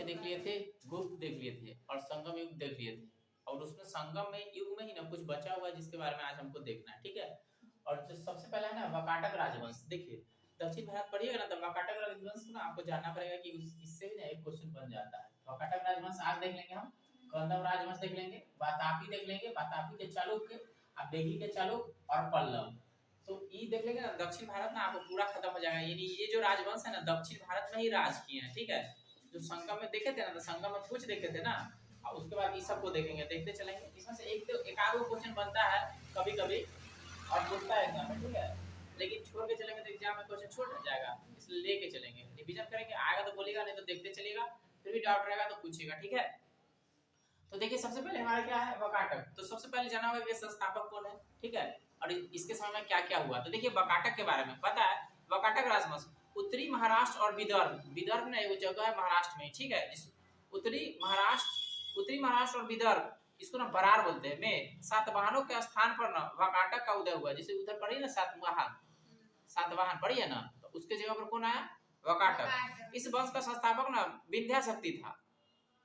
देख लिए थे, गुप्त देख लिए थे और संगम युग देख लिए थे। और उसमें संगम में युग में ही ना कुछ बचा हुआ जिसके बारे में आज हमको देखना है, ठीक है। और जो सबसे पहला है ना वाकाटक राजवंश। देखिए दक्षिण भारत पढ़िएगा ना तो वाकाटक राजवंश को ना आपको जानना पड़ेगा कि इससे भी ना एक क्वेश्चन बन जाता है। वाकाटक राजवंश आज देख लेंगे हम, कदम राजवंश देख लेंगे, वातापी देख लेंगे, वातापी के चालुक्य, बेगी के चालुक्य और पल्लव। तो ये देख लेंगे ना दक्षिण भारत ना आपको पूरा खत्म हो जाएगा। यानी ये जो राजवंश है ना दक्षिण भारत में ही राज किए हैं, ठीक है। जो संगम में देखे थे ना तो संगम में कुछ देखे थे ना, और उसके बाद इस सबको देखेंगे, देखते चलेंगे। इसमें से एक आध क्वेश्चन बनता है कभी कभी और पूछता है एग्जाम में, ठीक है। लेकिन छोड़ के चलेंगे तो एग्जाम में क्वेश्चन छोड़ जाएगा, इसलिए लेके चलेंगे, रिवीजन करेंगे। आएगा तो बोलेगा, नहीं तो देखते चलेगा, फिर भी डाउट रहेगा तो पूछेगा, ठीक है। तो देखिए सबसे पहले हमारा क्या है वाकाटक। तो सबसे पहले जाना होगा कि संस्थापक कौन है, ठीक है, और इसके समय में क्या क्या हुआ। तो देखिए वाकाटक के बारे में पता है। वाकाटक राजवंश उत्तरी महाराष्ट्र और विदर्भ, विदर्भ में एक जगह है महाराष्ट्र में, ठीक है। उत्तरी महाराष्ट्र और विदर्भ, इसको ना बरार बोलते हैं, में सातवाहनों के स्थान पर ना वाकाटक का उदय हुआ। जैसे उधर पढ़ी ना सातवाहन पढ़ी है ना, तो उसके जगह पर कौन आया, वाकाटक। इस वंश का संस्थापक ना विंध्या शक्ति था।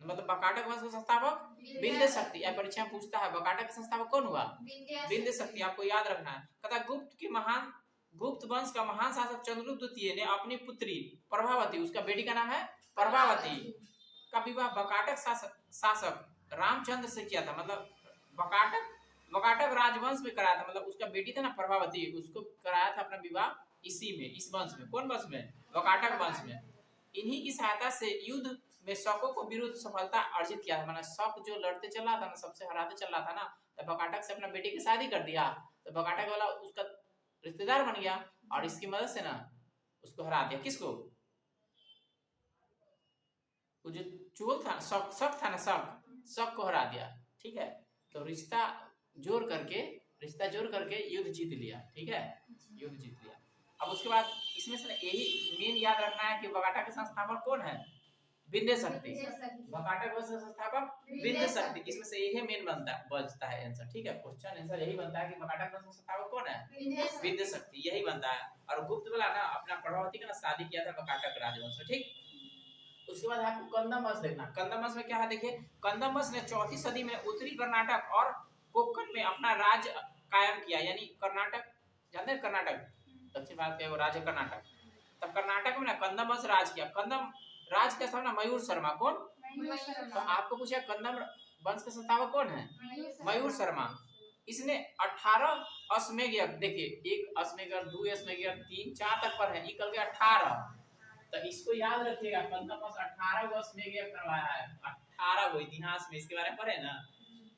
मतलब वाकाटक वंश का संस्थापक विंध्य शक्ति। या परीक्षा में पूछता है वाकाटक का संस्थापक कौन हुआ, विंध्य शक्ति, आपको याद रखना है। कहता गुप्त वंश का महान शासक चंद्रगुप्त द्वितीय ने अपनी पुत्री प्रभावती, उसका बेटी का नाम है प्रभावती, का विवाह वाकाटक शासक रामचंद्र से किया था। मतलब वाकाटक राजवंश में कराया था। मतलब उसका बेटी था ना प्रभावती, उसको कराया था अपना विवाह इसी में, इस वंश में। कौन वंश में, वाकाटक वंश में। इन्हीं की सहायता से युद्ध में शकों को विरुद्ध सफलता अर्जित किया था। माना शक जो लड़ते चल रहा था ना, सबसे हराते चल रहा था ना, तो वाकाटक से अपना बेटी की शादी कर दिया, तो वाकाटक वाला उसका रिश्तेदार बन गया और इसकी मदद से ना उसको हरा दिया। किसको, वो जो चोल था, शक था ना, शक को हरा दिया, ठीक है। तो रिश्ता जोड़ करके युद्ध जीत लिया, ठीक है, युद्ध जीत लिया। अब उसके बाद इसमें से यही मेन याद रखना है कि वाकाटक के संस्थापक कौन है, विंध्य शक्ति। वाकाटक वंश का संस्थापक विंध्य शक्ति। इसमें से यही मेन बचता है आंसर, ठीक है। क्वेश्चन आंसर यही बनता है कि वाकाटक वंश का संस्थापक कौन है, विंध्य शक्ति, यही बनता है। और गुप्त वाला ना अपना प्रभावती का ना शादी किया था वाकाटक राजवंश में, ठीक। उसके बाद आपको कंदम वंश देखना। कंदम वंश में क्या है, देखिए कंदम वंश ने 4वीं सदी में उत्तरी कर्नाटक और कोंकण में अपना राज्य कायम किया। यानी कर्नाटक, जानते हैं कर्नाटक, दक्षिण भारत का वो राज्य कर्नाटक। तब कर्नाटक में ना कंदम वंश राज किया। कंदम राज का स्थापना मयूर शर्मा। कौन, तो आपको पूछा कंदम वंश का संस्थापक कौन है, मयूर शर्मा। इसने 18 अश्वमेध यज्ञ, देखिए 1 अश्वमेध, 2 अश्वमेध, 3, 4 तक पर है, निकल गया 18। तो इसको याद रखिएगा, कंदम वंश 18 गो अश्वमेध यज्ञ करवाया है। 18 गो, इतिहास में इसके बारे में पढ़े ना।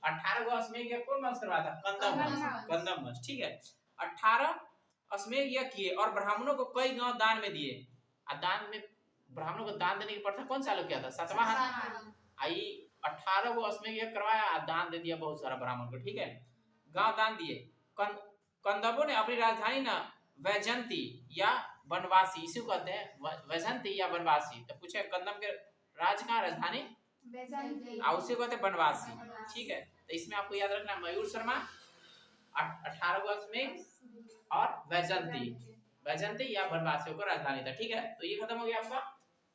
18 गो अश्वमेध यज्ञ कौन वंश करवाया था, कंदम वंश, ठीक है। 18 अश्वमेध यज्ञ किए और ब्राह्मणों को कई गांव दान में दिए। दान में ब्राह्मणों को दान देने की प्रथा कौन चालू किया था, सातवाहन। आई 18 गो अश्वमेध यज्ञ करवाया, दान दे दिया बहुत सारा ब्राह्मण को, ठीक है। गांव दान दिए। कंदबों ने अपनी राजधानी ना वैजंती या बनवासी, इसी को कहते हैं वैजंती या बनवासी। तो पूछे कंदम के राज का राजधानी उसी को कहते हैं बनवासी, ठीक है। तो इसमें आपको याद रखना मयूर शर्मा, 18 गो अश्वमेध और वैजंती या बनवासियों का राजधानी था, ठीक है। तो ये खत्म हो गया आपका।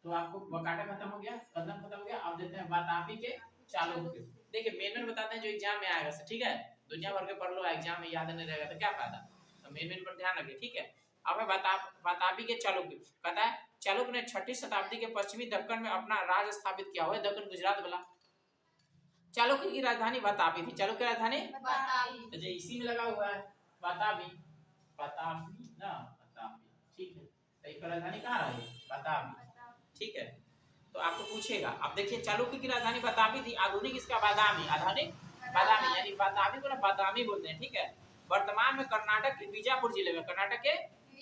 तो आपको वाकाटक खत्म हो गया, कंदम खत्म हो गया। अब देखते हैं वातापी के चालुक्य। देखिए मेन बताते हैं जो एग्जाम में आएगा, ठीक है। दुनिया भर के पढ़ लो, एग्जाम में याद नहीं रहेगा तो क्या फायदा। तो मेन पर ध्यान रखिए, ठीक है। अब है वातापी के चालुक्य। कहता है चालुक्य ने 6वीं शताब्दी के पश्चिमी दक्कन में अपना राज स्थापित किया हुआ है। दक्कन गुजरात वाला। चालुक्य की राजधानी वातापी थी। चालुक्य की राजधानी वातापी, तो इसी में लगा हुआ है वातापी ना, वातापी, ठीक है। तो इसका राजधानी कहाँ रही, वातापी, ठीक है। तो आपको पूछेगा, अब देखिए चालुक्य की राजधानी वातापी थी। आधुनिक इसका बादामी, आधुनिक बादामी, यानी वातापी को ना बादामी बोलते हैं, ठीक है। वर्तमान में कर्नाटक के बीजापुर जिले में, कर्नाटक के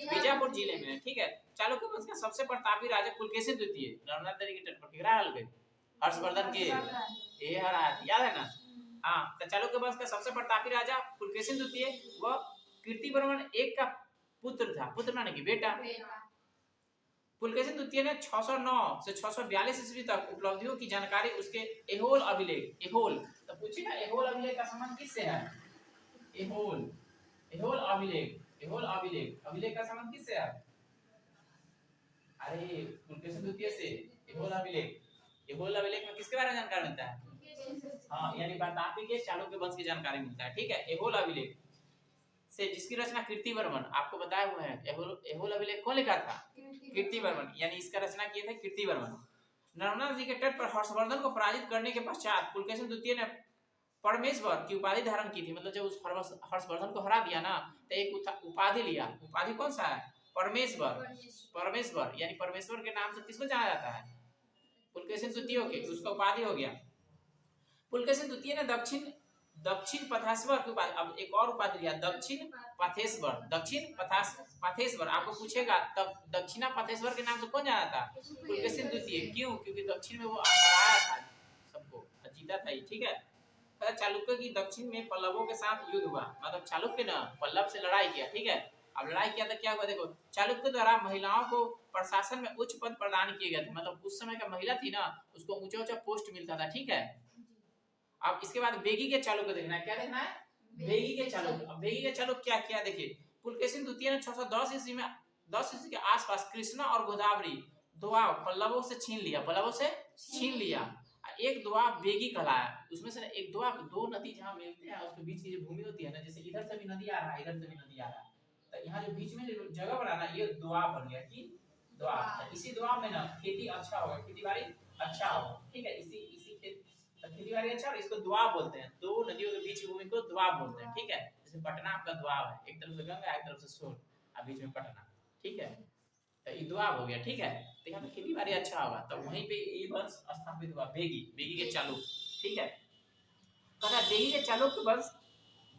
बीजापुर जिले में, ठीक है। चालुक्य वंश का सबसे प्रतापी राजा पुलकेशिन द्वितीय, नर्मदा नदी के तट पर किरा हल गए, हर्षवर्धन के ये हरा, याद है ना। हाँ, तो चालुक्य वंश का सबसे प्रतापी राजा पुलकेशिन द्वितीय, वह कीर्तिवर्मन 1 का पुत्र था। पुत्र माने कि बेटा। पुलकेशिन द्वितीय ने 609 से 642 ईस्वी तक उपलब्धियों की जानकारी उसके एहोल अभिलेख, एहोल, तो पूछिए ना एहोल अभिलेख का संबंध किससे है, एहोल अभिलेख का संबंध किससे है, अरे पुलकेशिन द्वितीय से, एहोल अभिलेख। एहोल अभिलेख में किसके बारे में जानकारी मिलता है? हाँ, यानी वातापी के चालुक्य वंश की जानकारी मिलता है। ठीक है, एहोल अभिलेख से जिसकी रचना कीर्तिवर्मन, आपको बताए हुए हैं। एहोल अभिलेख कौन लिखा था? कीर्तिवर्मन, यानी इसका रचना किए थे कीर्तिवर्मन। नर्मदा नदी के तट पर हर्षवर्धन को पराजित करने के पश्चात पुलकेशिन द्वितीय ने परमेश्वर की उपाधि धारण की थी। मतलब जब उस हर्षवर्धन को हरा दिया ना, तो एक उपाधि लिया। उपाधि कौन सा है? परमेश्वर। परमेश्वर यानी परमेश्वर के नाम से किसको जाना जाता है? पुलकेशिन द्वितीय के, उसका उपाधि हो गया। पुलकेशिन द्वितीय ने दक्षिण पथेश्वर की उपाधि, अब एक और उपाधि लिया, दक्षिण पथेश्वर। दक्षिण पथेश्वर आपको पूछेगा, तब दक्षिणा पथेश्वर के नाम से कौन जाना था? पुलकेशिन द्वितीय। क्यों? क्योंकि दक्षिण में वो हराया था सबको, जीता था। ठीक है, चालुक्य की दक्षिण में पल्लवों के साथ युद्ध हुआ। मतलब चालुक्य ने पल्लव से लड़ाई किया। ठीक है, अब लड़ाई किया तो क्या हुआ? देखो, चालुक्य द्वारा महिलाओं को प्रशासन में उच्च पद प्रदान किए गए थे। मतलब उस समय का महिला थी ना, उसको ऊंचा ऊंचा पोस्ट मिलता था। ठीक है, अब इसके बाद बेगी के चालुक्य देखना है। क्या देखना है? बेगी के चालुक्य। अब बेगी के चालुक्य क्या किया? देखिए, पुलकेशिन द्वितीय ने 610 ईस्वी में 10 ईस्वी के आसपास कृष्णा और गोदावरी दोआब पल्लवों से छीन लिया। पल्लवों से छीन लिया। एक दोआब बेगी कहलाया। उसमें से एक दोआब, दो नदी जहां मिलते हैं उसके बीच की जो भूमि होती है ना, जैसे इधर से भी नदी आ रहा है, इधर से भी नदी आ रहा है, तो यहाँ जो बीच में जो जगह बना ना, ये दोआब बन गया। कि दोआब, इसी दोआब में ना खेती अच्छा होगा, खेती बाड़ी अच्छा होगा। ठीक है, इसी खेती बाड़ी अच्छा, और इसको दोआब बोलते हैं। दो नदियों के बीच की भूमि को दोआब बोलते हैं। ठीक है, जैसे पटना आपका दोआब है, एक तरफ से गंगा, एक तरफ से सोन, और बीच में पटना। ठीक है, तो ये दोआब हो गया। ठीक है, तो यहाँ पे खेती बाड़ी अच्छा होगा, तो वहीं पे ये वंश स्थापित हुआ, बेगी के चालुक्य। ठीक है, कहा बेगी के चालुक्य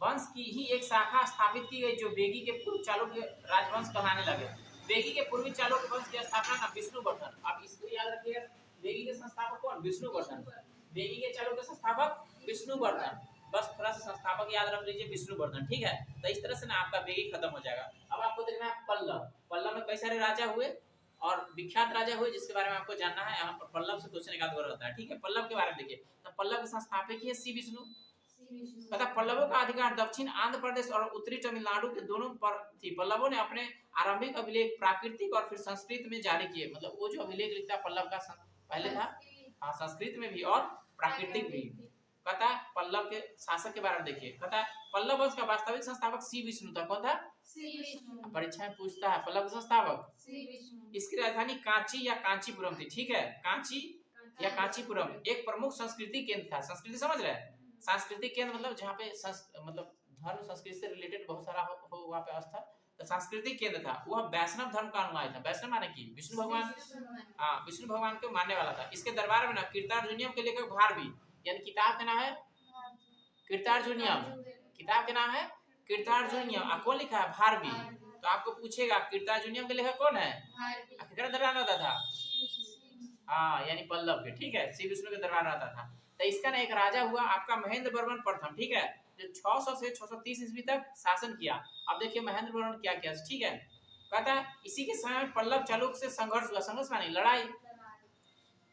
वंश की ही एक शाखा स्थापित की गई, जो बेगी के पूर्व चालुक्य राजवंश कहलाने लगे। बेगी के पूर्वी चालुक्य वंश की स्थापना ना विष्णुवर्धन, आप इसको याद रखिए, बेगी के संस्थापक कौन? विष्णुवर्धन। बेगी के चालुक्य संस्थापक विष्णुवर्धन। बस थोड़ा सा संस्थापक याद रख लीजिए, विष्णुवर्धन। ठीक है, तो इस तरह से ना आपका बेगी खत्म हो जाएगा। अब आपको देखना है पल्लव। पल्लव में कई सारे राजा हुए और विख्यात राजा हुए, जिसके बारे में आपको जानना है। यहाँ पर पल्लव से क्वेश्चन एक आध रहता है। ठीक है, पल्लव के बारे में देखिए, तो पल्लव के संस्थापक ही है श्री विष्णु। तथा पल्लवों का अधिकार दक्षिण आंध्र प्रदेश और उत्तरी तमिलनाडु के दोनों पर थी। पल्लवों ने अपने आरंभिक अभिलेख प्राकृतिक और फिर संस्कृत में जारी किए। मतलब वो जो अभिलेख लिखता पल्लव का पहले था, हाँ, संस्कृत में भी और प्राकृतिक भी। कहता पल्लव के शासक के बारे में देखिए, कहता पल्लव वंश का वास्तविक संस्थापक श्री विष्णु था। कौन था? परीक्षा में पूछता है पल्लव का संस्थापक। इसकी राजधानी कांची या कांचीपुरम थी। ठीक है, कांची या कांचीपुरम एक प्रमुख संस्कृति केंद्र था। संस्कृति समझ रहे हैं? सांस्कृतिक केंद्र मतलब जहाँ पे मतलब धर्म संस्कृति से रिलेटेड बहुत सारा हो वहाँ पे स्थल, तो सांस्कृतिक केंद्र था। वह वैष्णव धर्म का अनुयायी था। वैष्णव माने की विष्णु भगवान, हाँ, विष्णु भगवान को मानने वाला था। इसके दरबार में ना कीर्तार्जुनियम के लेखक भारवी, यानी किताब का नाम है कीर्तार्जुनियम। किताब के नाम है कीर्तार्जुनियम। कौन लिखा है? भारवी। तो आपको पूछेगा कीर्तार्जुनियम के लेखक कौन है? दरबार रहता था, हाँ, यानी पल्लव के। ठीक है, श्री विष्णु के दरबार रहता था। तो इसका ना एक राजा हुआ आपका महेंद्र वर्मन प्रथम। ठीक है, जो 600 से 630 ईस्वी तक शासन किया। अब देखिए महेंद्र वर्मन क्या किया। ठीक है, कहता है इसी के समय में पल्लव चालुक्य से संघर्ष हुआ। संघर्ष माने लड़ाई।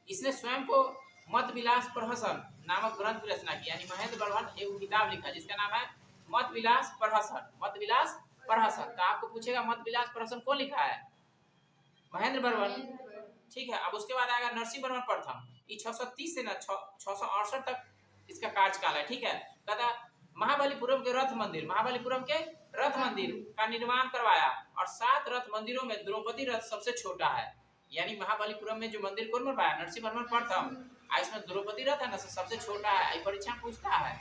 इसने स्वयं को मत विलास प्रहसन नामक ग्रंथ की रचना की। यानी महेंद्र वर्मन एक किताब लिखा जिसका नाम है मत विलास प्रहसन। मत विलास प्रहसन। तो आपको पूछेगा मत विलास प्रहसन कौन लिखा है? महेंद्र वर्मन। ठीक है, अब उसके बाद आएगा नरसिंह वर्मन प्रथम। ये 630 से ना 668 तक इसका कार्यकाल है। ठीक है, कहता महाबलीपुरम के रथ मंदिर, महाबलीपुरम के रथ मंदिर का निर्माण करवाया, और 7 रथ मंदिरों में द्रौपदी रथ सबसे छोटा है। यानी महाबलीपुरम में जो मंदिर कौन बनवाया? नरसिंह वर्मन प्रथम। इसमें द्रौपदी रथ है ना, सबसे छोटा है। परीक्षा में पूछता है,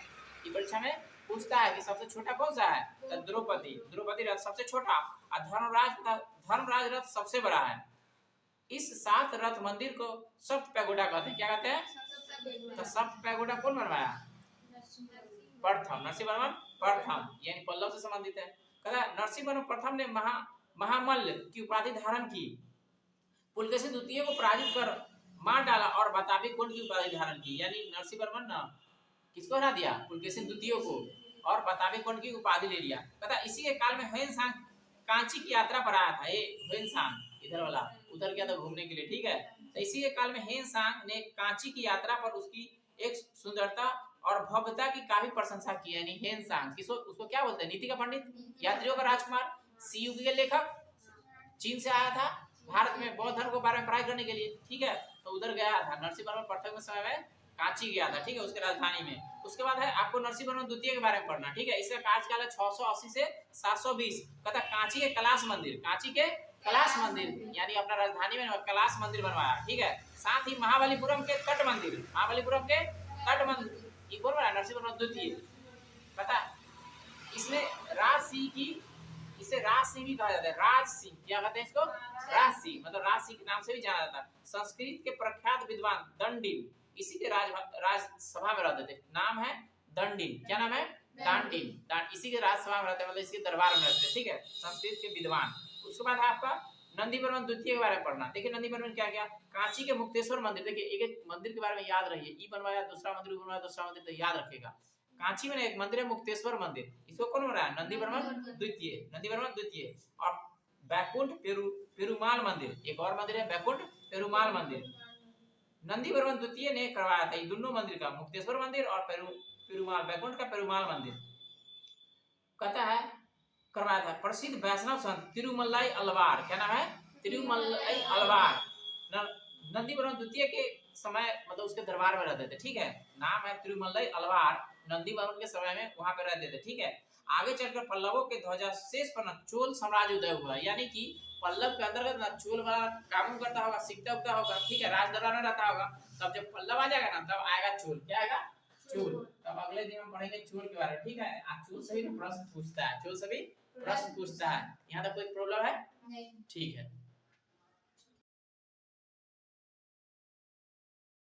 परीक्षा में पूछता है कि सबसे छोटा कौन सा है? तो द्रौपदी रथ सबसे छोटा, और धर्मराज रथ सबसे बड़ा है। इस 7 रथ मंदिर को सप्त पैगोडा कहते हैं। क्या कहते हैं? तो सप्त पैगोडा कौन बनवाया? प्रथम, नरसिंह वर्मन प्रथम, यानी पल्लव से संबंधित है। कहता नरसिंह वर्मन प्रथम ने महामल्ल की उपाधि धारण की, पुलकेशिन द्वितीय को पराजित कर मार डाला, और बताबी कुंड की उपाधि धारण की। यानी नरसिंह वर्मन ने किसको हरा दिया? पुलकेशिन द्वितीय को, और बताबी कुंड की उपाधि ले लिया। कहता इसी के काल में ह्वेनसांग कांची की यात्रा पर आया था। ये ह्वेनसांग इधर वाला उधर गया था घूमने के लिए। ठीक है, तो इसी के काल में ह्वेनसांग ने कांची की यात्रा पर उसकी एक सुंदरता और भव्यता की काफी प्रशंसा की। यानी ह्वेनसांग उसको क्या बोलते हैं? नीति का पंडित, यात्रियों का राजकुमार, शिवयुगी के लेखक, चीन से आया था भारत में बौद्ध धर्म के बारे में पढ़ाई करने के लिए। ठीक है, तो उधर गया था। नरसिंहवर्मन प्रथम के समय में कांची गया था, ठीक है, उसके राजधानी में। उसके बाद है आपको नरसिंहवर्मन द्वितीय के बारे में पढ़ना, ठीक है। इसका कार्यकाल है 680 से 720। कहता कांची के कैलाश मंदिर, कांची के कैलाश मंदिर यानी अपना राजधानी में कैलाश मंदिर बनवाया, ठीक है। साथ ही महाबलीपुरम के तट मंदिर, महाबलीपुरम के तट मंदिर ये बोल रहा है नरसिंहवर्मन द्वितीय। पता इसमें राजसिंह की, इसे राजसिंह भी कहा जाता है। राजसिंह क्या कहते हैं इसको? राजसिंह, मतलब राजसिंह के नाम से भी जाना जाता है। संस्कृत के प्रख्यात विद्वान दंडिन इसी के राजसभा में रहते थे। नाम है दंडिन, क्या नाम है? दांडिन। इसी के राजसभा में रहते हैं, मतलब इसके दरबार में रहते, ठीक है, संस्कृत के विद्वान। उसके बाद आपका नंदीवर्मन द्वितीय के बारे में पढ़ना। देखिए नंदीवर्मन क्या क्या, कांची के मुक्तेश्वर मंदिर, देखिए एक एक मंदिर के बारे में याद रहिए। ई बनवाया, दूसरा मंदिर बनवाया, दूसरा मंदिर, तो याद रखेगा। कांची में एक मंदिर है मुक्तेश्वर मंदिर, इसको कौन बनाया? नंदीवर्मन द्वितीय, नंदीवर्मन द्वितीय। और बैकुंठ पेरुमाल मंदिर, एक और मंदिर है बैकुंठ पेरुमाल मंदिर, नंदीवर्मन द्वितीय ने करवाया था। ये दोनों मंदिर का, मुक्तेश्वर मंदिर और पेरुमाल, बैकुंठ का पेरुमाल मंदिर कहता है करवाया था। प्रसिद्ध वैष्णव संत तिरुमलाई अलवार, क्या नाम है? तिरुमलाई अलवार। नंदीवर्मन द्वितीय के समय मतलब उसके दरबार में रहते थे, ठीक है। नाम है तिरुमलाई अलवार, नंदीवर्मन के समय में वहां पे रहते थे, ठीक है। आगे चलकर पल्लवों के ध्वजाशेष पर चोल साम्राज्य उदय हुआ, यानी कि पल्लव के अंतर्गत ना चोल वाला काम करता होगा, सीखता उगता होगा, ठीक है, राज दरबार में रहता होगा। तब जब पल्लव आ जाएगा ना, तब आएगा चोल। क्या आएगा? चोल। तब अगले दिन हम पढ़ेंगे चोल के बारे में, ठीक है। आज चोल सभी प्रश्न पूछता है, चोल सभी प्रश्न पूछता है। यहाँ तक कोई प्रॉब्लम है? नहीं। ठीक है।